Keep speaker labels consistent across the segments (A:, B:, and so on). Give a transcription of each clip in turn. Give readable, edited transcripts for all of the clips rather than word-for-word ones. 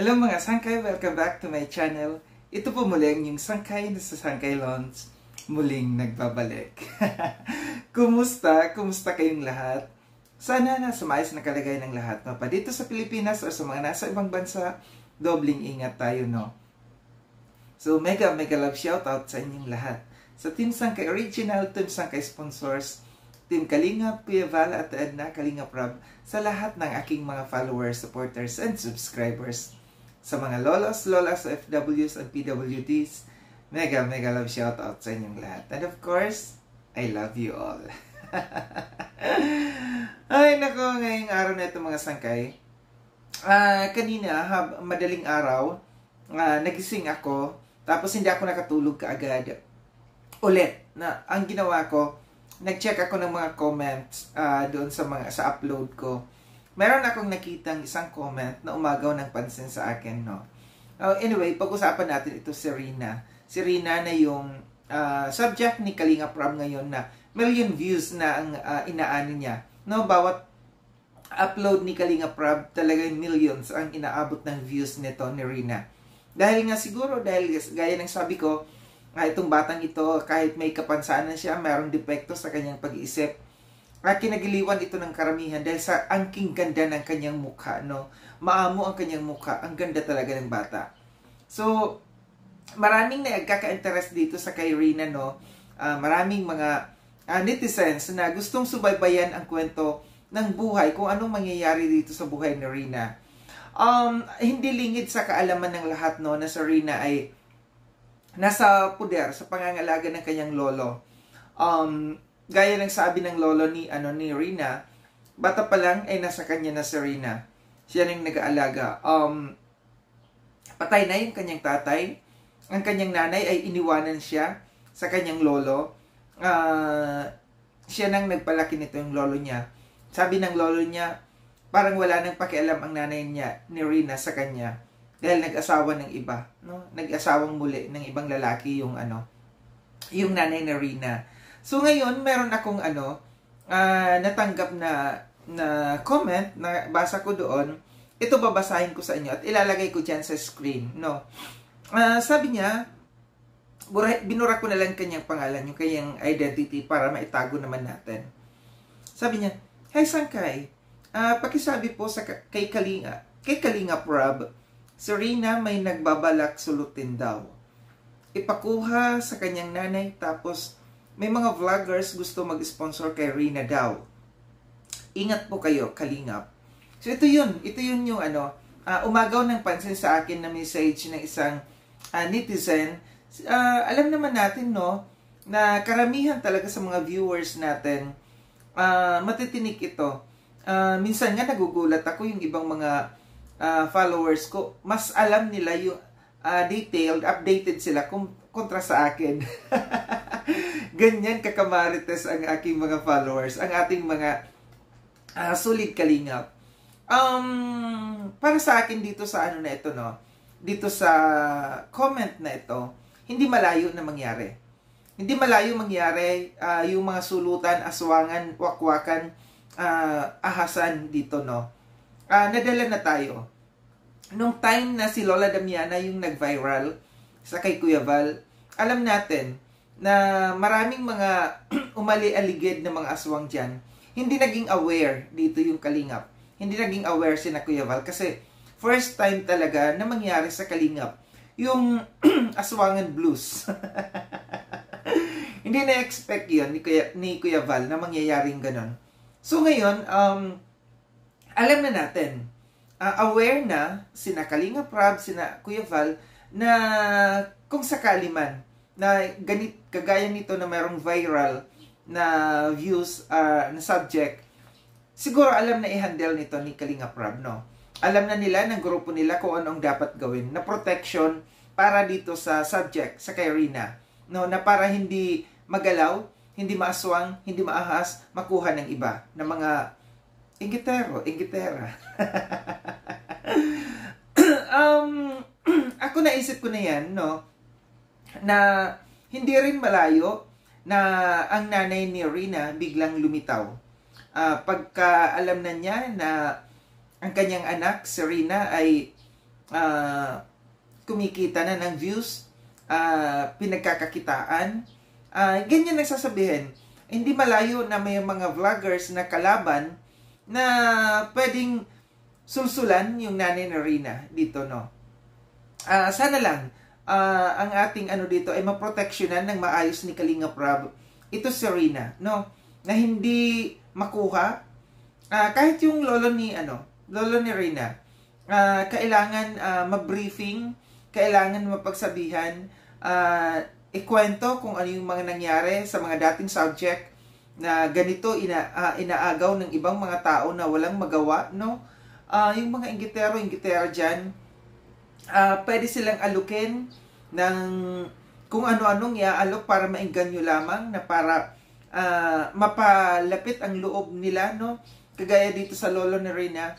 A: Hello mga sangkay! Welcome back to my channel. Ito po muling yung sangkay na sa Sangkay Lounge muling nagbabalik. Kumusta? Kumusta kayong lahat? Sana nasa maayos na kalagayan ng lahat. No? Pa dito sa Pilipinas o sa mga nasa ibang bansa, dobling ingat tayo, no? So mega love shoutout sa inyong lahat. Sa Team Sangkay Original, Team Sangkay Sponsors, Team Kalinga, Kuya Val at Edna, Kalinga Prab, sa lahat ng aking mga followers, supporters, and subscribers. Sa mga lolos, lolas, FWs, at PWDs, mega love shoutout sa inyong lahat. And of course, I love you all. Ay nako, ngayong araw na ito mga sangkay. Kanina, madaling araw, nagising ako, tapos hindi ako nakatulog kaagad. Ulit, na ang ginawa ko, nag-check ako ng mga comments doon sa upload ko. Meron akong nakitang isang comment na umagaw ng pansin sa akin, no? Anyway, pag-usapan natin ito si Rina. Si Rina na yung subject ni Kalinga Prab ngayon na million views na ang inaano niya. No, bawat upload ni Kalinga Prab talagang millions ang inaabot ng views nito ni Rina. Dahil nga siguro, dahil gaya ng sabi ko, itong batang ito, kahit may kapansanan siya, mayroong depekto sa kanyang pag-iisip. Kinagiliwan ito ng karamihan dahil sa angking ganda ng kanyang mukha, no? Maamo ang kanyang mukha, ang ganda talaga ng bata. So, maraming nagkaka-interest dito sa kay Rina, no? Maraming mga netizens na gustong subaybayan ang kwento ng buhay, kung anong mangyayari dito sa buhay ni Rina. Hindi lingid sa kaalaman ng lahat, no, na si Rina ay nasa puder sa pangangalaga ng kanyang lolo. Gaya ng sabi ng lolo ni Rina, bata pa lang ay nasa kanya na si Rina. Siya nang nag-aalaga. Patay na yung kanyang tatay. Ang kanyang nanay ay iniwanan siya sa kanyang lolo. Siya nang nagpalaki nito yung lolo niya. Sabi ng lolo niya, parang wala nang pakialam ang nanay niya ni Rina sa kanya. Dahil nag-asawa ng iba, no? Nag-asawang muli ng ibang lalaki yung yung nanay ni Rina. So ngayon, meron akong natanggap na comment na basa ko doon. Ito babasahin ko sa inyo at ilalagay ko diyan sa screen, no. Sabi niya, binura ko na lang kanyang pangalan, yung kanyang identity para maitago naman natin. Sabi niya, "Hi Sangkay, pakisabi po sa kay Kalinga Prab, si Rina may nagbabalak sulutin daw. Ipakuha sa kanyang nanay, tapos may mga vloggers gusto mag-sponsor kay Rina daw. Ingat po kayo, Kalingap." So ito yun yung umagaw ng pansin sa akin na message ng isang netizen. Alam naman natin, no, na karamihan talaga sa mga viewers natin, matitinik ito. Minsan nga nagugulat ako, yung ibang mga followers ko, mas alam nila yung detailed, updated sila kontra sa akin. Ganyan kakamarites ang aking mga followers, ang ating mga solid kalingap. Para sa akin dito sa na ito, no, dito sa comment na ito, hindi malayo na mangyari. Hindi malayo mangyari yung mga sulutan, aswangan, wakwakan, ahasan dito, no. Nadala na tayo. Nung time na si Lola Damiana yung nag-viral sa kay Kuya Val, alam natin na maraming mga umali-aligid na mga aswang dyan, hindi naging aware dito yung Kalingap. Hindi naging aware si na Kuya Val kasi first time talaga na mangyari sa Kalingap yung aswangan blues. Hindi na-expect yun ni Kuya Val na mangyayaring ganon. So ngayon, alam na natin, aware na sina Kalinga Prab, sina Kuya Val, na kung sakali man na kagaya nito na mayroong viral na views na subject, siguro alam na i-handle nito ni Kalinga Prab, no? Alam na nila ng grupo nila kung anong dapat gawin na protection para dito sa subject, sa kay Rina, no? Na para hindi magalaw, hindi maaswang, hindi maahas, makuha ng iba, ng mga ingitera. Ako naisip ko na yan, no, na hindi rin malayo na ang nanay ni Rina biglang lumitaw. Pagka alam na niya na ang kanyang anak, si Rina, ay kumikita na ng views, pinagkakakitaan. Ganyan ang sasabihin. Hindi malayo na may mga vloggers na kalaban na pwedeng sulsulan yung nanay na Rina dito, no? Sana lang ang ating dito ay maproteksyonan ng maayos ni Kalinga Prab ito si Rina, no? Na hindi makuha kahit yung lolo ni Rina, kailangan mabriefing, kailangan mapagsabihan, ikwento kung ano yung mga nangyari sa mga dating subject na ganito inaagaw ng ibang mga tao na walang magawa, no? Yung mga inggitera dyan, pwede silang alukin ng kung ano-anong iaalok para maingganyo lamang, na para mapalapit ang loob nila, no? Kagaya dito sa lolo ni Rina.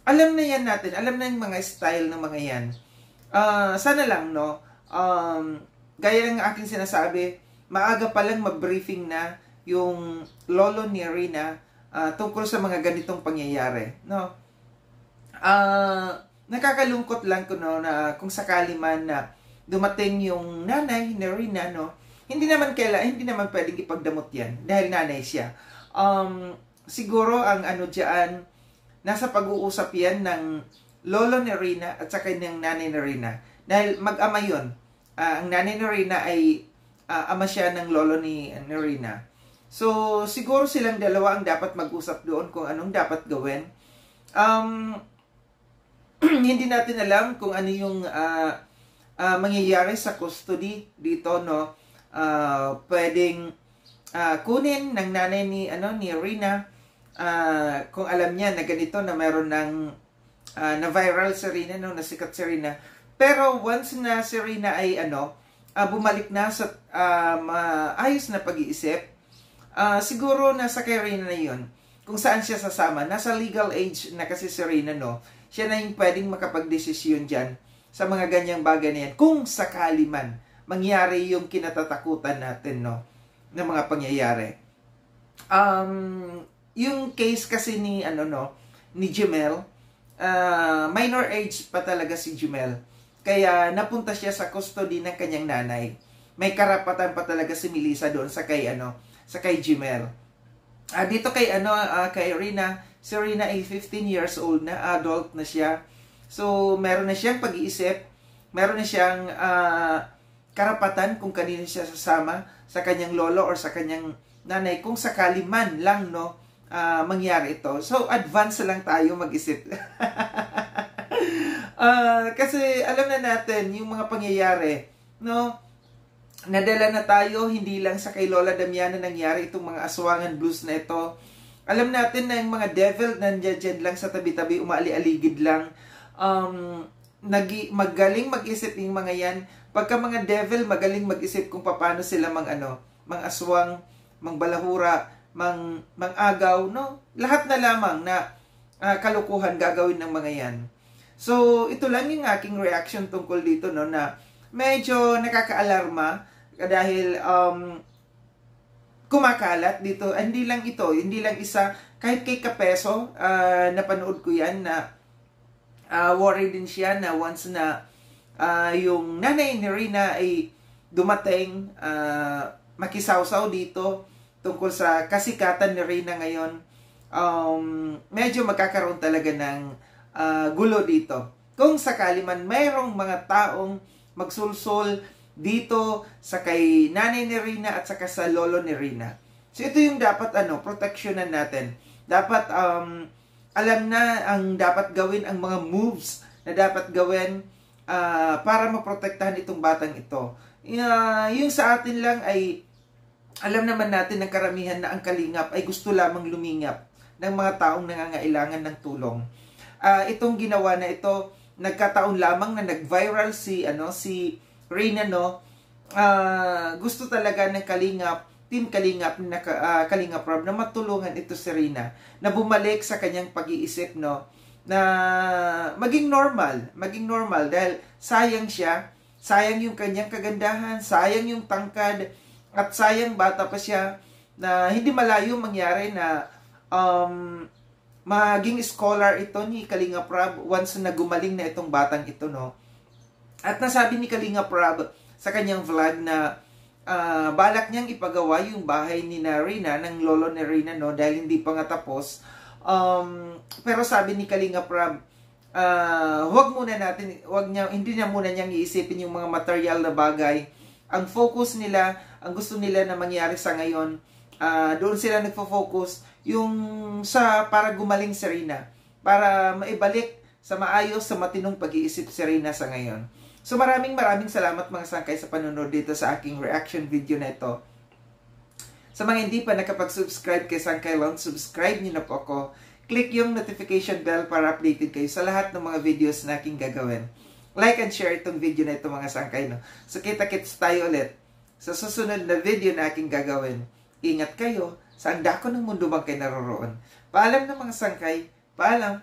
A: Alam na yan natin, alam na yung mga style ng mga yan. Sana lang, no? Gaya ng aking sinasabi, maaga pa lang mabriefing na yung lolo ni Rina tungkol sa mga ganitong pangyayari, no? Nakakalungkot lang ko, no, na kung sakali man na dumating yung nanay ni Rina, no, hindi naman pwedeng ipagdamot yan dahil nanay siya. Siguro ang diyan, nasa pag-uusap yan ng lolo ni Rina at saka ng nanay ni Rina. Dahil mag-ama yun. Ang nanay ni Rina ay ama siya ng lolo ni Rina. So, siguro silang dalawa ang dapat mag-usap doon kung anong dapat gawin. Hindi natin alam kung ano yung mangyayari sa custody dito, no? Pwedeng kunin ng nanay ni Rina, kung alam niya na ganito, na meron ng na viral si Rina, no, nasikat si Rina. Pero once na si Rina ay bumalik na sa ayos na pag-iisip, siguro nasa kay Rina na yun kung saan siya sasama. Nasa legal age na kasi si Rina, no? Siya na yung pwedeng makapag-desisyon dyan sa mga ganyang bagay na yan, kung sakali man mangyari yung kinatatakutan natin, no, ng mga pangyayari. Yung case kasi ni ni Jemel, minor age pa talaga si Jemel. Kaya napunta siya sa custody ng kanyang nanay. May karapatan pa talaga si Melissa doon sa kay Jemel. Dito kay kay Rina, si Rina ay 15 years old na, adult na siya. So, meron na siyang pag-iisip, meron na siyang karapatan kung kanino siya sasama, sa kanyang lolo or sa kanyang nanay, kung sakali man lang, no, mangyari ito. So, advance lang tayo mag-isip. Kasi alam na natin yung mga pangyayari, no? Nadala na tayo, hindi lang sa kay Lola Damiana nangyari itong mga aswangan blues na ito. Alam natin na yung mga devil nandiyan lang sa tabi-tabi, umaali-aligid lang. Magaling mag-isip yung mga yan. Pagka mga devil, magaling mag-isip kung paano sila mang-aswang, mangbalahura, mang-agaw, no? Lahat na lamang na kalukuhan gagawin ng mga yan. So, ito lang yung aking reaction tungkol dito, no, na medyo nakaka-alarma dahil kumakalat dito. Hindi lang isa, kahit kay Kapeso, napanood ko yan na worried din siya na once na yung nanay ni Rina ay dumating, makisawsaw dito tungkol sa kasikatan ni Rina ngayon, medyo magkakaroon talaga ng gulo dito. Kung sakali man mayroong mga taong magsulsol dito sa kay nanay ni Rina at saka sa lolo ni Rina. So ito yung dapat proteksyonan natin. Dapat alam na ang dapat gawin, ang mga moves na dapat gawin para maprotektahan itong batang ito. Yung sa atin lang ay alam naman natin ng karamihan na ang kalingap ay gusto lamang lumingap ng mga taong nangangailangan ng tulong. Itong ginawa na ito, nagkataon lamang na nag-viral si Rina, no? Gusto talaga ng Kalingap, Team Kalingap, Kalingap Rob, na matulungan ito si Rina, na bumalik sa kanyang pag-iisip, no? Na maging normal dahil sayang siya, sayang yung kanyang kagandahan, sayang yung tangkad, at sayang bata pa siya, na hindi malayo mangyari na maging scholar ito ni Kalinga Prab once na gumaling na itong batang ito, no? At nasabi ni Kalinga Prab sa kanyang vlog na balak niyang ipagawa yung bahay ni Rina, ng lolo ni Rina, no? Dahil hindi pa nga tapos. Pero sabi ni Kalinga Prab, hindi na muna niyang iisipin yung mga material na bagay. Ang focus nila, ang gusto nila na mangyari sa ngayon, doon sila nagfo-focus yung para gumaling si Rina, para maibalik sa maayos, sa matinong pag-iisip si Rina sa ngayon. So maraming salamat mga sangkay sa panonood dito sa aking reaction video na ito. Sa mga hindi pa nakapag-subscribe kay Sangkay Lon, subscribe niyo na po ako. Click yung notification bell para updated kayo sa lahat ng mga videos na aking gagawin. Like and share itong video na ito mga sangkay, no? So kita-kits tayo ulit sa susunod na video na aking gagawin. Ingat kayo, saan dako ng mundo bang kayo naroroon. Paalam na mga sangkay, paalam.